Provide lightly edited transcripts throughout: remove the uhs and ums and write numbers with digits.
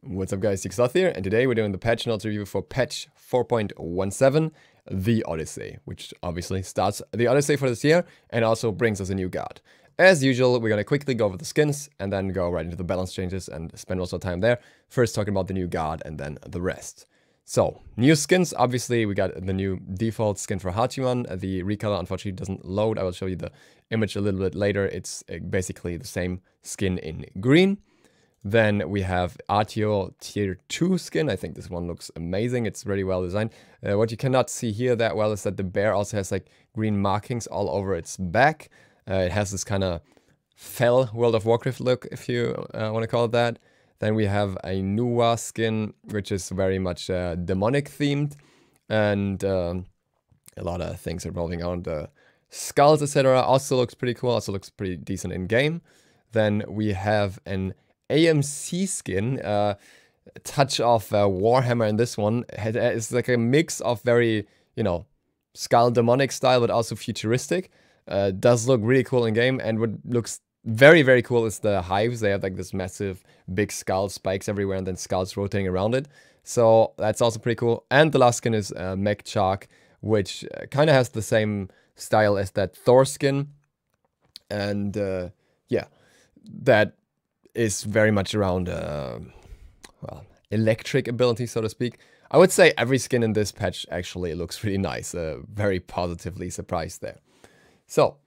What's up guys, DukeSloth here, and today we're doing the patch notes review for patch 4.17, the Odyssey, which obviously starts the Odyssey for this year and also brings us a new god. As usual, we're gonna quickly go over the skins and then go right into the balance changes and spend most of the time there. First talking about the new god and then the rest. So, new skins, obviously we got the new default skin for Hachiman. The recolor unfortunately doesn't load. I will show you the image a little bit later. It's basically the same skin in green. Then we have Artio Tier 2 skin. I think this one looks amazing. It's really well designed. What you cannot see here that well is that the bear also has like green markings all over its back. It has this kind of fell World of Warcraft look, if you want to call it that. Then we have a Nuwa skin, which is very much demonic themed. And a lot of things revolving around the skulls, etc. Also looks pretty cool. Also looks pretty decent in game. Then we have an AMC skin, touch of Warhammer in this one. It's like a mix of very, you know, skull demonic style, but also futuristic. Does look really cool in game, and what looks very, very cool is the hives. They have like this massive big skull spikes everywhere and then skulls rotating around it. So that's also pretty cool. And the last skin is Mech Shark, which kind of has the same style as that Thor skin. And yeah, that is very much around, well, electric ability, so to speak. I would say every skin in this patch actually looks really nice. Very positively surprised there. So,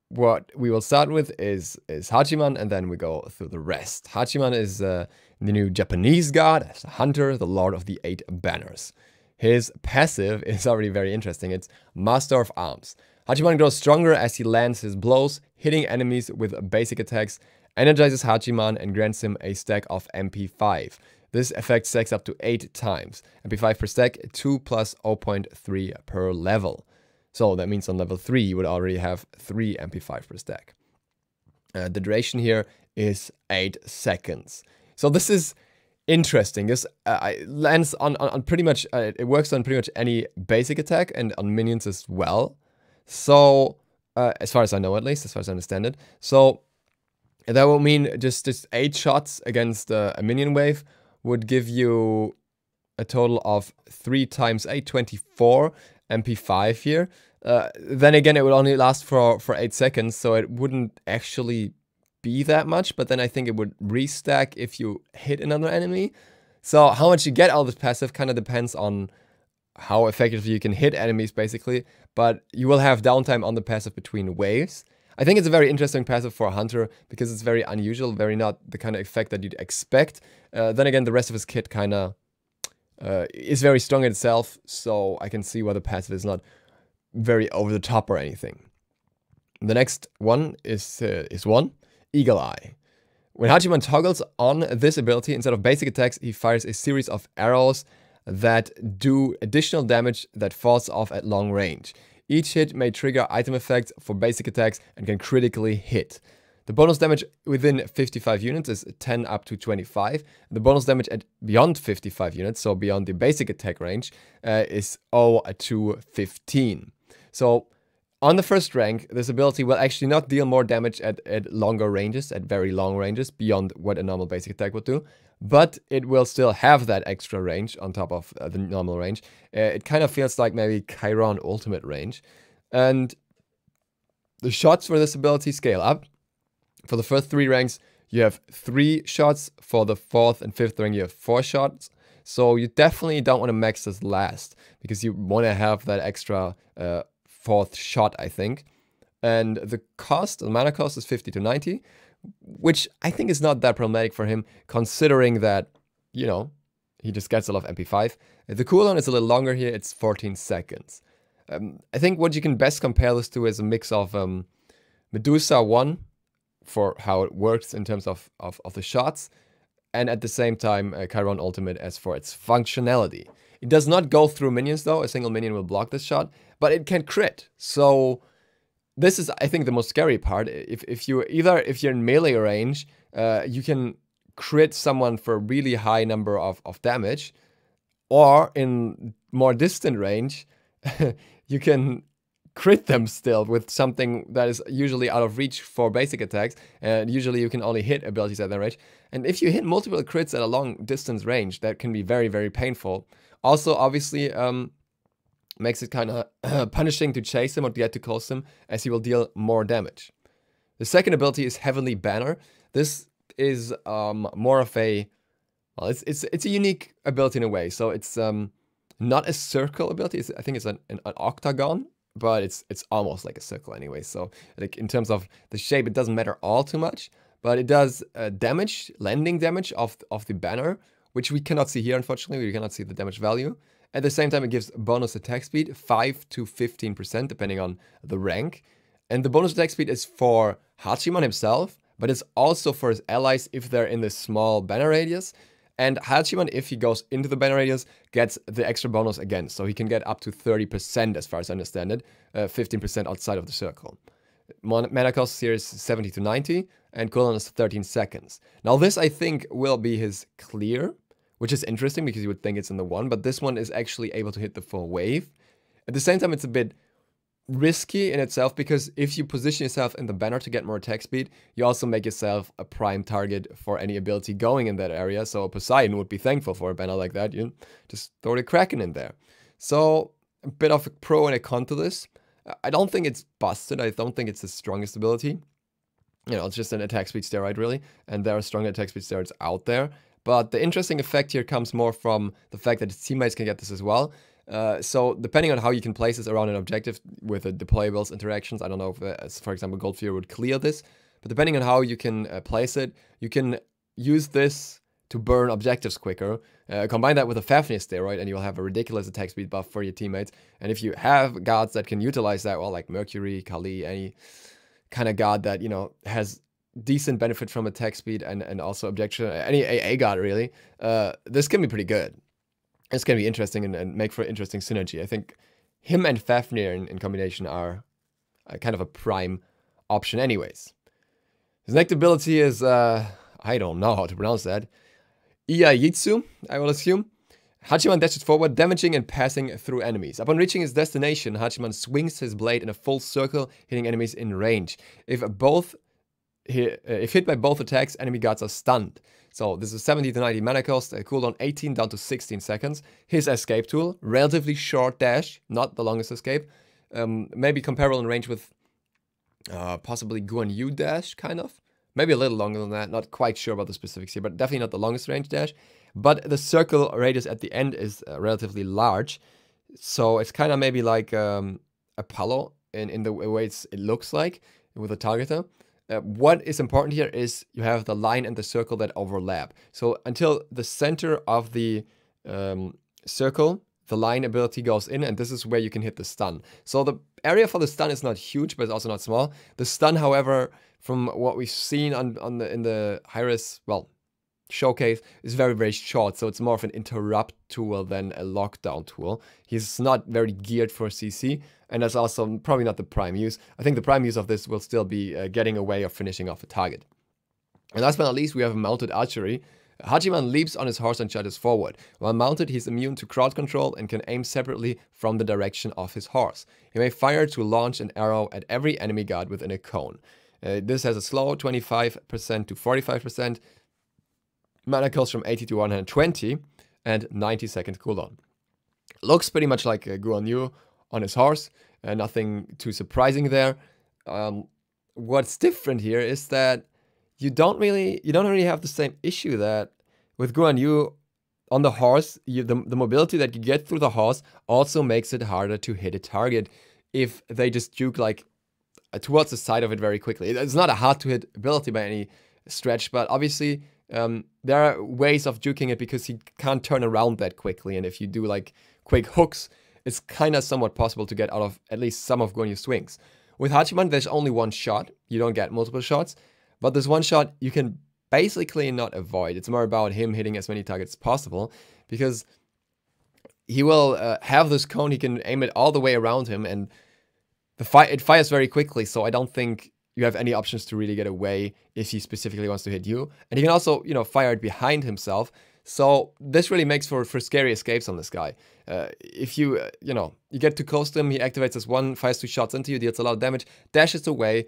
what we will start with is Hachiman, and then we go through the rest. Hachiman is the new Japanese god, as a hunter, the Lord of the 8 Banners. His passive is already very interesting. It's Master of Arms. Hachiman grows stronger as he lands his blows, hitting enemies with basic attacks, energizes Hachiman, and grants him a stack of MP5. This effect stacks up to 8 times. MP5 per stack, 2 plus 0.3 per level. So that means on level 3 you would already have 3 MP5 per stack. The duration here is 8 seconds. So this is interesting. This lands on pretty much, it works on pretty much any basic attack and on minions as well. So, as far as I know at least, as far as I understand it. So, that would mean just 8 shots against a minion wave would give you a total of 3 times 8, 24 MP5 here. Then again, it would only last for 8 seconds, so it wouldn't actually be that much, but then I think it would restack if you hit another enemy. So, how much you get out of this passive kind of depends on how effectively you can hit enemies, basically, but you will have downtime on the passive between waves. I think it's a very interesting passive for a hunter because it's very unusual, very not the kind of effect that you'd expect. Then again, the rest of his kit kind of is very strong in itself, so I can see why the passive is not very over the top or anything. The next one is Eagle Eye. When Hachiman toggles on this ability, instead of basic attacks, he fires a series of arrows that do additional damage that falls off at long range. Each hit may trigger item effects for basic attacks and can critically hit. The bonus damage within 55 units is 10 up to 25. The bonus damage at beyond 55 units, so beyond the basic attack range, is 0 to 15. So, on the first rank, this ability will actually not deal more damage at longer ranges, at very long ranges, beyond what a normal basic attack would do. But it will still have that extra range on top of the normal range. It kind of feels like maybe Chiron ultimate range. And the shots for this ability scale up. For the first 3 ranks, you have 3 shots. For the 4th and 5th rank, you have 4 shots. So you definitely don't want to max this last, because you want to have that extra 4th shot, I think. And the mana cost is 50 to 90, which I think is not that problematic for him, considering that, you know, he just gets a lot of MP5. The cooldown is a little longer here, it's 14 seconds. I think what you can best compare this to is a mix of Medusa 1, for how it works in terms of the shots, and at the same time Chiron Ultimate as for its functionality. It does not go through minions though, a single minion will block this shot, but it can crit. So this is, I think, the most scary part. If you're in melee range, you can crit someone for a really high number of damage, or in more distant range, you can crit them still with something that is usually out of reach for basic attacks, and usually you can only hit abilities at that range. And if you hit multiple crits at a long distance range, that can be very, very painful. Also, obviously, makes it kind of punishing to chase him or get too close to him, as he will deal more damage. The second ability is Heavenly Banner. This is more of a, well, it's a unique ability in a way. So it's not a circle ability. I think it's an octagon, but it's almost like a circle anyway. So like in terms of the shape, it doesn't matter all too much, but it does damage, landing damage of the banner, which we cannot see here, unfortunately. We cannot see the damage value. At the same time, it gives bonus attack speed, 5 to 15%, depending on the rank. And the bonus attack speed is for Hachiman himself, but it's also for his allies if they're in this small banner radius. And Hachiman, if he goes into the banner radius, gets the extra bonus again. So he can get up to 30% as far as I understand it, 15% outside of the circle. Mana cost here is 70 to 90, and cooldown is 13 seconds. Now this, I think, will be his clear, which is interesting because you would think it's in the 1, but this one is actually able to hit the full wave. At the same time, it's a bit risky in itself, because if you position yourself in the banner to get more attack speed, you also make yourself a prime target for any ability going in that area. So Poseidon would be thankful for a banner like that. You just throw the Kraken in there. So a bit of a pro and a con to this. I don't think it's busted. I don't think it's the strongest ability. You know, it's just an attack speed steroid really, and there are stronger attack speed steroids out there. But the interesting effect here comes more from the fact that his teammates can get this as well. So depending on how you can place this around an objective with the deployables interactions, I don't know if, for example, Goldfear would clear this, but depending on how you can place it, you can use this to burn objectives quicker. Combine that with a Fafnir steroid and you'll have a ridiculous attack speed buff for your teammates. And if you have gods that can utilize that, well, like Mercury, Kali, any kind of god that, you know, has decent benefit from attack speed and also objection, any AA god really, this can be pretty good. It's going to be interesting and make for interesting synergy. I think him and Fafnir in combination are kind of a prime option anyways. His next ability is, I don't know how to pronounce that, Iyajitsu, I will assume. Hachiman dashes forward, damaging and passing through enemies. Upon reaching his destination, Hachiman swings his blade in a full circle, hitting enemies in range. If hit by both attacks, enemy gods are stunned. So this is 70 to 90 mana cost, cooldown 18 down to 16 seconds. His escape tool, relatively short dash, not the longest escape. Maybe comparable in range with possibly Guan Yu dash, kind of. Maybe a little longer than that, not quite sure about the specifics here, but definitely not the longest range dash. But the circle radius at the end is relatively large. So it's kind of maybe like Apollo in the way it looks like with a targeter. What is important here is you have the line and the circle that overlap. So until the center of the circle, the line ability goes in, and this is where you can hit the stun. So the area for the stun is not huge, but it's also not small. The stun, however, from what we've seen in the Hyris, well, showcase, is very, very short. So it's more of an interrupt tool than a lockdown tool. He's not very geared for CC, and that's also probably not the prime use. I think the prime use of this will still be getting away or finishing off a target. And last but not least, we have mounted archery. Hachiman leaps on his horse and charges forward. While mounted, he's immune to crowd control and can aim separately from the direction of his horse. He may fire to launch an arrow at every enemy god within a cone. This has a slow 25% to 45%, mana cost from 80 to 120, and 90-second cooldown. Looks pretty much like Guan Yu on his horse, nothing too surprising there. What's different here is that you don't really have the same issue that with Guan Yu on the horse. The mobility that you get through the horse also makes it harder to hit a target if they just juke like towards the side of it very quickly. It's not a hard to hit ability by any stretch, but obviously there are ways of juking it because he can't turn around that quickly, and if you do like quick hooks, it's kind of somewhat possible to get out of at least some of Guan Yu's swings. With Hachiman, there's only one shot. You don't get multiple shots, but this one shot you can basically not avoid. It's more about him hitting as many targets as possible, because he will have this cone, he can aim it all the way around him, and it fires very quickly, so I don't think you have any options to really get away if he specifically wants to hit you. And he can also, you know, fire it behind himself. So this really makes for scary escapes on this guy. If you get too close to him, he activates this one, fires 2 shots into you, deals a lot of damage, dashes away,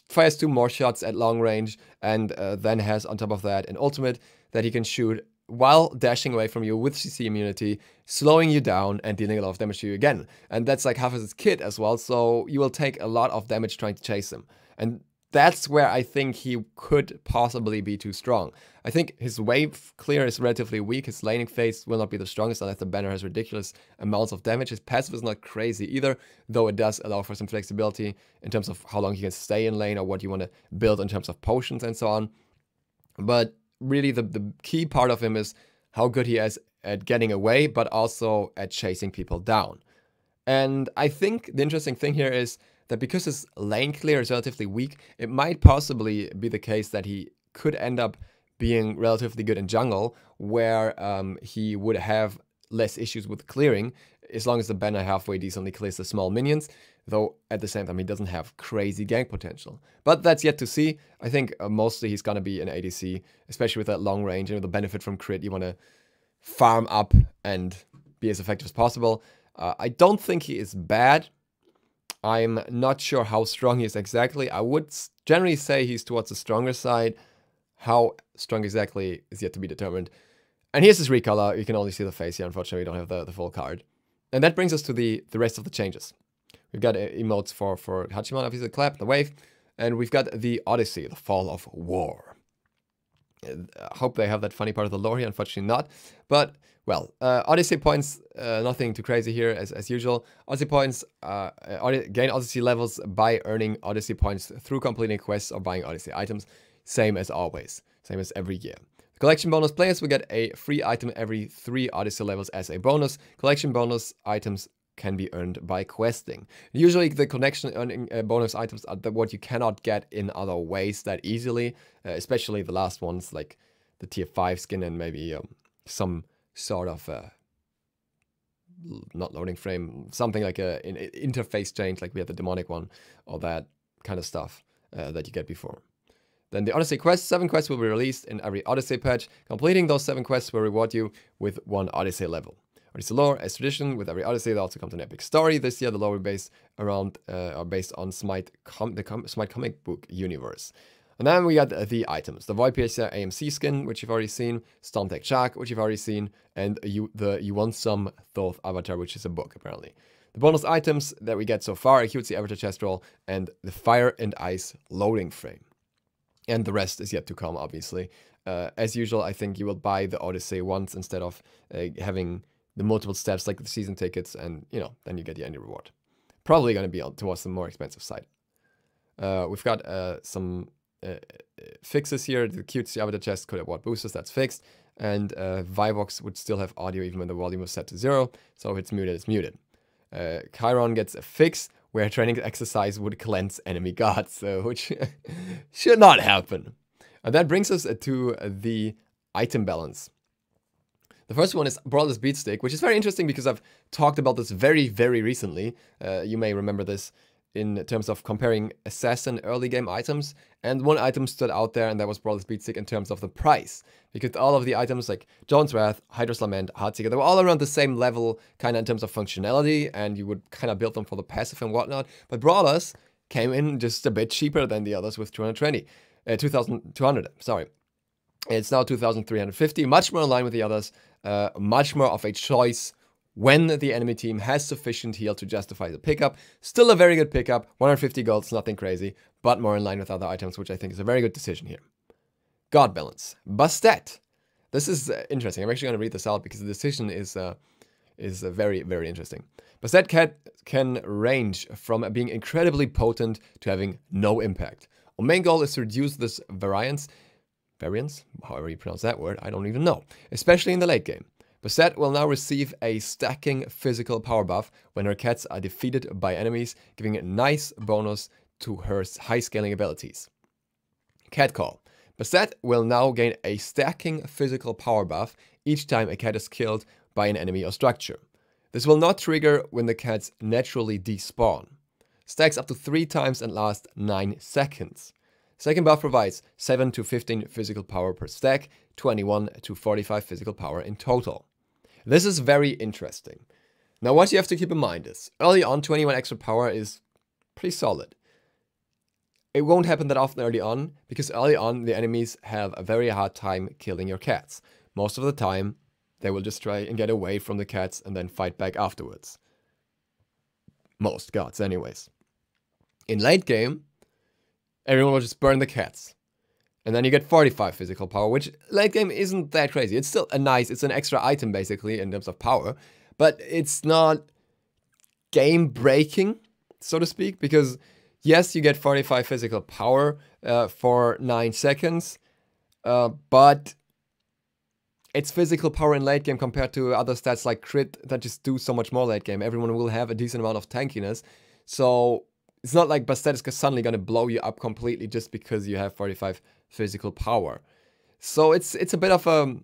fires 2 more shots at long range, and then has on top of that an ultimate that he can shoot while dashing away from you with CC immunity, slowing you down and dealing a lot of damage to you again. And that's like half of his kit as well, so you will take a lot of damage trying to chase him. And that's where I think he could possibly be too strong. I think his wave clear is relatively weak. His laning phase will not be the strongest unless the banner has ridiculous amounts of damage. His passive is not crazy either, though it does allow for some flexibility in terms of how long he can stay in lane or what you want to build in terms of potions and so on. But really the key part of him is how good he is at getting away, but also at chasing people down. And I think the interesting thing here is that because his lane clear is relatively weak, it might possibly be the case that he could end up being relatively good in jungle, where he would have less issues with clearing, as long as the banner halfway decently clears the small minions, though at the same time he doesn't have crazy gank potential. But that's yet to see. I think mostly he's going to be an ADC, especially with that long range, and with the benefit from crit, you want to farm up and be as effective as possible. I don't think he is bad. I'm not sure how strong he is exactly. I would generally say he's towards the stronger side. How strong exactly is yet to be determined. And here's his recolor. You can only see the face here. Unfortunately, we don't have the full card. And that brings us to the rest of the changes. We've got emotes for Hachiman, obviously the clap, the wave. And we've got the Odyssey, the fall of war. I hope they have that funny part of the lore here. Unfortunately not. But, well, Odyssey points, nothing too crazy here as usual. Odyssey points, gain Odyssey levels by earning Odyssey points through completing quests or buying Odyssey items. Same as always. Same as every year. Collection bonus players will get a free item every 3 Odyssey levels as a bonus. Collection bonus items can be earned by questing. Usually the connection earning bonus items are what you cannot get in other ways that easily, especially the last ones like the tier 5 skin and maybe some sort of not loading frame, something like an interface change, like we had the demonic one, or that kind of stuff that you get before. Then the Odyssey quests, 7 quests will be released in every Odyssey patch. Completing those 7 quests will reward you with 1 Odyssey level. Odyssey lore, as tradition, with every Odyssey there also comes an epic story. This year the lore will be based around, are based on SMITE comic book universe. And then we got the items. The Void Piercer AMC skin, which you've already seen. Stormtech Shark, which you've already seen. And You Want Some SLOTH avatar, which is a book, apparently. The bonus items that we get so far, a cutesy avatar chest roll, and the Fire and Ice loading frame. And the rest is yet to come, obviously. As usual, I think you will buy the Odyssey once instead of having the multiple steps like the season tickets, and, you know, then you get the end reward. Probably going to be towards the more expensive side. We've got some fixes here. The cutesy avatar chest could award boosters, that's fixed. And Vivox would still have audio even when the volume was set to 0. So if it's muted, it's muted. Chiron gets a fix where training exercise would cleanse enemy gods, which should not happen. And that brings us to the item balance. The first one is Brawler's Beatstick, which is very interesting because I've talked about this very, very recently. You may remember this in terms of comparing Assassin early game items, and one item stood out there, and that was Brawler's Beatstick in terms of the price. Because all of the items like John's Wrath, Hydra's Lament, Heartseeker, they were all around the same level, kind of in terms of functionality, and you would kind of build them for the passive and whatnot. But Brawlers came in just a bit cheaper than the others with 2,200, sorry. It's now 2,350, much more in line with the others, much more of a choice when the enemy team has sufficient heal to justify the pickup. Still a very good pickup, 150 golds, nothing crazy, but more in line with other items, which I think is a very good decision here. God balance. Bastet. This is interesting. I'm actually going to read this out because the decision is very, very interesting. Bastet can range from being incredibly potent to having no impact. Our main goal is to reduce this variance, however you pronounce that word, I don't even know, especially in the late game. Bastet will now receive a stacking physical power buff when her cats are defeated by enemies, giving a nice bonus to her high scaling abilities. Cat Call. Bastet will now gain a stacking physical power buff each time a cat is killed by an enemy or structure. This will not trigger when the cats naturally despawn. Stacks up to 3 times and lasts 9 seconds. Second buff provides 7 to 15 physical power per stack, 21 to 45 physical power in total. This is very interesting. Now what you have to keep in mind is, early on 21 extra power is pretty solid. it won't happen that often early on, because early on the enemies have a very hard time killing your cats. Most of the time, they will just try and get away from the cats and then fight back afterwards. Most gods, anyways. In late game, everyone will just burn the cats. And then you get 45 physical power, which late game isn't that crazy. It's still it's an extra item basically in terms of power, but it's not game-breaking, so to speak, because yes, you get 45 physical power for 9 seconds, but it's physical power in late game compared to other stats like crit that just do so much more late game. Everyone will have a decent amount of tankiness, so it's not like Bastet is suddenly going to blow you up completely just because you have 45 physical power. So it's a bit of a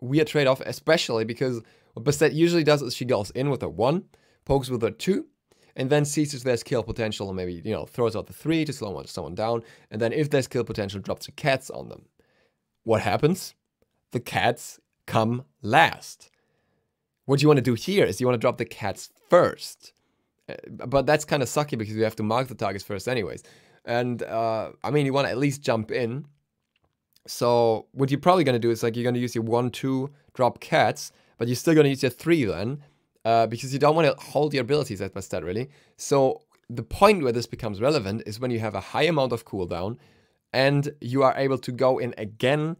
weird trade-off, especially because what Bastet usually does is she goes in with a 1, pokes with a 2, and then sees if there's kill potential, and maybe, you know, throws out the 3 to slow someone down, and then if there's kill potential, drops the cats on them. What happens? The cats come last. What you want to do here is you want to drop the cats first. But that's kind of sucky because you have to mark the targets first anyways. And, I mean, you want to at least jump in. So what you're probably going to do is, like, you're going to use your 1, 2, drop cats, but you're still going to use your 3 then. Because you don't want to hold your abilities at Bastet, really. So the point where this becomes relevant is when you have a high amount of cooldown and you are able to go in again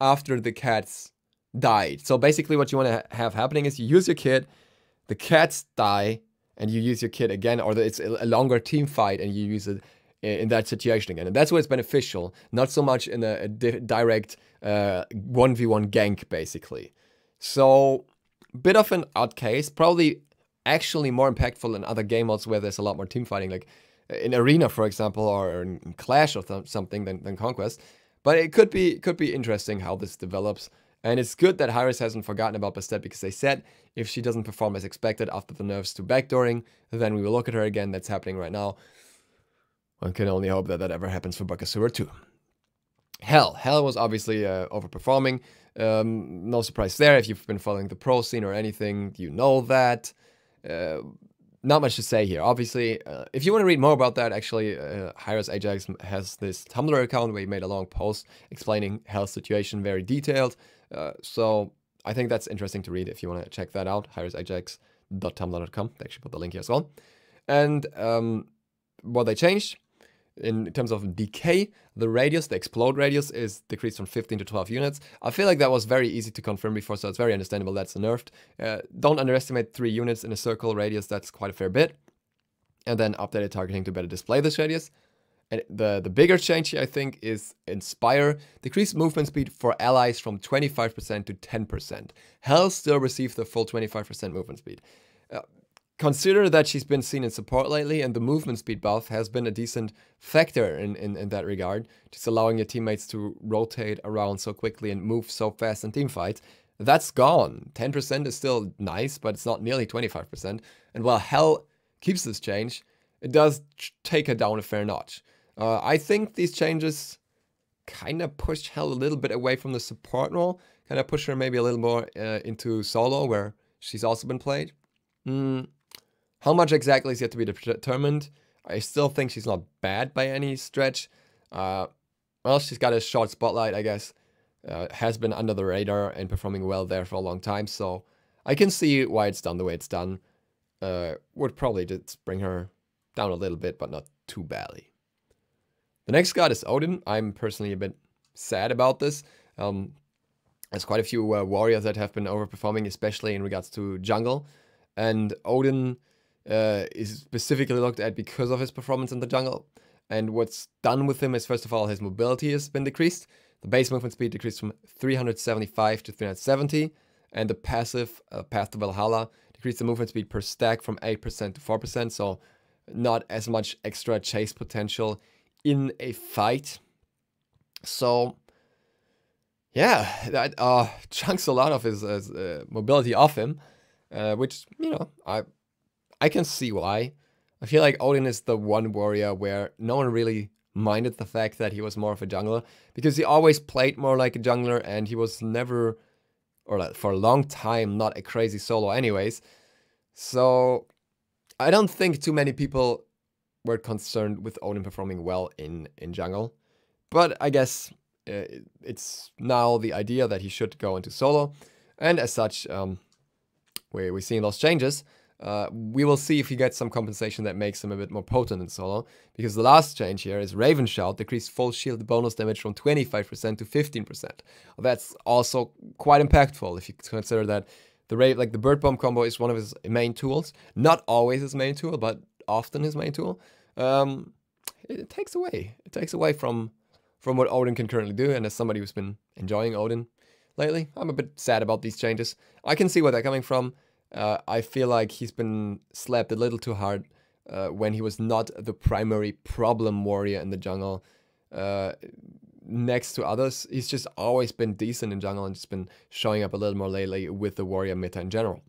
after the cats died. So basically what you want to have happening is you use your kit, the cats die, and you use your kit again, or it's a longer team fight and you use it in that situation again. And that's where it's beneficial, not so much in a direct 1v1 gank, basically. So, bit of an odd case, probably actually more impactful in other game modes where there's a lot more team fighting, like in Arena, for example, or in Clash or something than Conquest. But it could be interesting how this develops. And it's good that Hi-Rez hasn't forgotten about Bastet, because they said if she doesn't perform as expected after the nerfs to backdooring, then we will look at her again. That's happening right now. One can only hope that that ever happens for Bakasura too. Hell was obviously overperforming. No surprise there. If you've been following the pro scene or anything, you know that. Not much to say here. Obviously, if you want to read more about that, actually, Hi-Rez Ajax has this Tumblr account where he made a long post explaining Hell's situation, very detailed. So I think that's interesting to read if you want to check that out. HiRezAjax.tumblr.com. They actually put the link here as well. And what they changed in terms of decay, the radius, the explode radius, is decreased from 15 to 12 units. I feel like that was very easy to confirm before, so it's very understandable that's nerfed. Don't underestimate 3 units in a circle radius, that's quite a fair bit. And then updated targeting to better display this radius. And the bigger change here, I think, is Inspire. Decreased movement speed for allies from 25% to 10%. Hell still received the full 25% movement speed. Consider that she's been seen in support lately, and the movement speed buff has been a decent factor in that regard, just allowing your teammates to rotate around so quickly and move so fast in teamfights. That's gone. 10% is still nice, but it's not nearly 25%. And while Hell keeps this change, it does take her down a fair notch. I think these changes kind of pushed Hell a little bit away from the support role, kind of push her maybe a little more into solo, where she's also been played. How much exactly is yet to be determined. I still think she's not bad by any stretch. Well, she's got a short spotlight, I guess. Has been under the radar and performing well there for a long time, so I can see why it's done the way it's done. Would probably just bring her down a little bit, but not too badly. The next god is Odin. I'm personally a bit sad about this. There's quite a few warriors that have been overperforming, especially in regards to jungle. And Odin is specifically looked at because of his performance in the jungle. And what's done with him is, first of all, his mobility has been decreased. The base movement speed decreased from 375 to 370. And the passive, Path to Valhalla, decreased the movement speed per stack from 8% to 4%. So not as much extra chase potential in a fight. So yeah, that chunks a lot of his mobility off him. Which, you know, I can see why. I feel like Odin is the one warrior where no one really minded the fact that he was more of a jungler, because he always played more like a jungler, and he was never, or like for a long time, not a crazy solo anyways. So I don't think too many people were concerned with Odin performing well in jungle. But I guess it's now the idea that he should go into solo. And as such, we're seeing those changes. We will see if he gets some compensation that makes him a bit more potent in solo. Because the last change here is Raven Shout decreased full shield bonus damage from 25% to 15%. That's also quite impactful if you consider that the Bird Bomb combo is one of his main tools. Not always his main tool, but often his main tool. It takes away from what Odin can currently do. And as somebody who's been enjoying Odin lately, I'm a bit sad about these changes. I can see where they're coming from. I feel like he's been slapped a little too hard when he was not the primary problem warrior in the jungle. Next to others, he's just always been decent in jungle and just been showing up a little more lately with the warrior meta in general.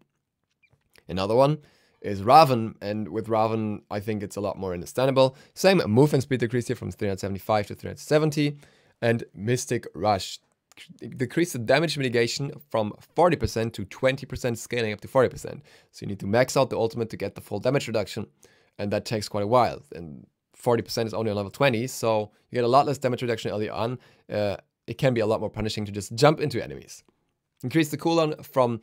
Another one is Ravan, and with Ravan, I think it's a lot more understandable. Same movement speed decrease here from 375 to 370, and Mystic Rush decrease the damage mitigation from 40% to 20%, scaling up to 40%. So you need to max out the ultimate to get the full damage reduction, and that takes quite a while. And 40% is only on level 20, so you get a lot less damage reduction early on. It can be a lot more punishing to just jump into enemies. Increase the cooldown from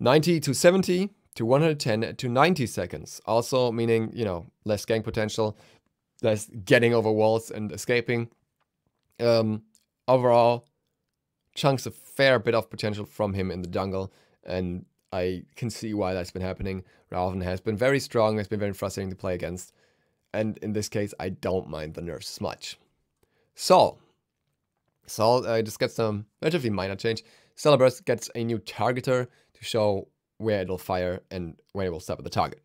90 to 70 to 110 to 90 seconds. Also meaning, you know, less gank potential, less getting over walls and escaping. Overall, chunks a fair bit of potential from him in the jungle, and I can see why that's been happening. Ravan has been very strong, has been very frustrating to play against, and in this case, I don't mind the nerfs as much. Sol just gets some relatively minor change. Stellar Burst gets a new targeter to show where it'll fire and when it will stop at the target.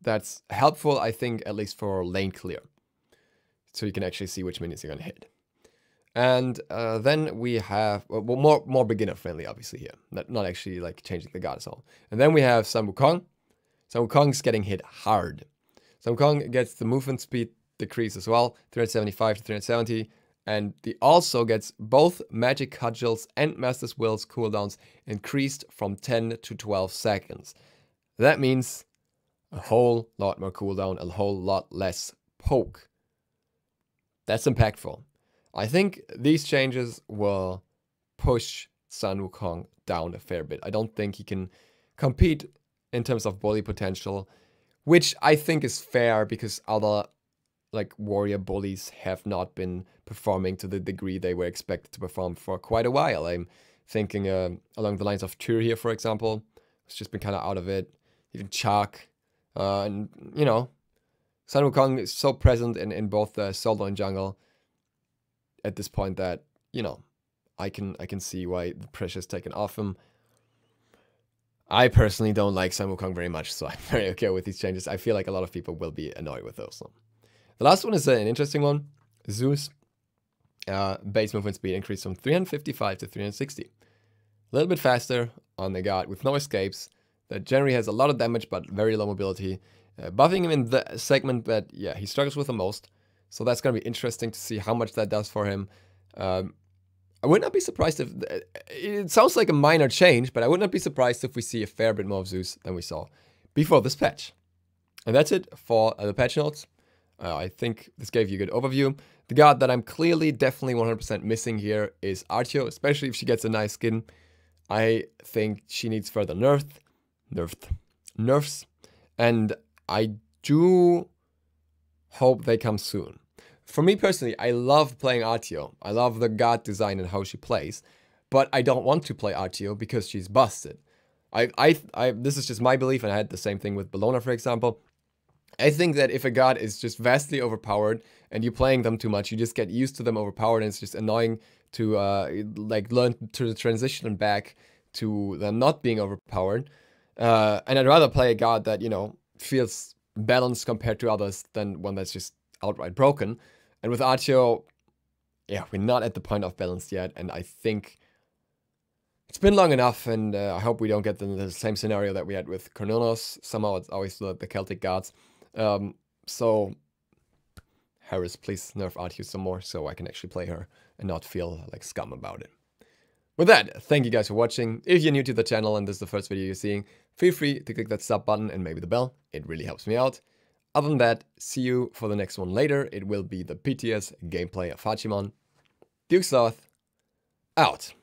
That's helpful, I think, at least for lane clear, so you can actually see which minions you're gonna hit. And then we have more beginner friendly, obviously here, not actually like changing the god at all. And then we have Sun Wukong. Sun Wukong's getting hit hard. Sun Wukong gets the movement speed decrease as well, 375 to 370, and he also gets both Magic Cudgels and Master's Will's cooldowns increased from 10 to 12 seconds. That means a whole lot more cooldown, a whole lot less poke. That's impactful. I think these changes will push Sun Wukong down a fair bit. I don't think he can compete in terms of bully potential, which I think is fair because other like warrior bullies have not been performing to the degree they were expected to perform for quite a while. I'm thinking along the lines of Tyr here, for example. It's just been kind of out of it. Even Chak. And, you know, Sun Wukong is so present in both solo and jungle at this point that, you know, I can see why the pressure's taken off him. I personally don't like Sun Wukong very much, so I'm very okay with these changes. I feel like a lot of people will be annoyed with those. So. The last one is an interesting one. Zeus base movement speed increased from 355 to 360. A little bit faster on the god with no escapes. That generally has a lot of damage but very low mobility. Buffing him in the segment that, yeah, he struggles with the most. So that's going to be interesting to see how much that does for him. I would not be surprised if... It sounds like a minor change, but I would not be surprised if we see a fair bit more of Zeus than we saw before this patch. And that's it for the patch notes. I think this gave you a good overview. The god that I'm clearly, definitely 100% missing here is Artio, especially if she gets a nice skin. I think she needs further nerfs. And I do hope they come soon. For me personally, I love playing Artio. I love the god design and how she plays, but I don't want to play Artio because she's busted. This is just my belief, and I had the same thing with Bellona, for example. I think that if a god is just vastly overpowered and you're playing them too much, you just get used to them overpowered, and it's just annoying to like learn to transition back to them not being overpowered. And I'd rather play a god that, you know, feels balanced compared to others than one that's just outright broken. And with Artio, yeah, we're not at the point of balance yet, and I think it's been long enough, and I hope we don't get the same scenario that we had with Cornunos. Somehow it's always the Celtic gods. So, Harris, please nerf Artio some more so I can actually play her and not feel like scum about it. With that, thank you guys for watching. If you're new to the channel and this is the first video you're seeing, feel free to click that sub button and maybe the bell. It really helps me out. Other than that, see you for the next one later. It will be the PTS gameplay of Hachiman. DukeSloth, out.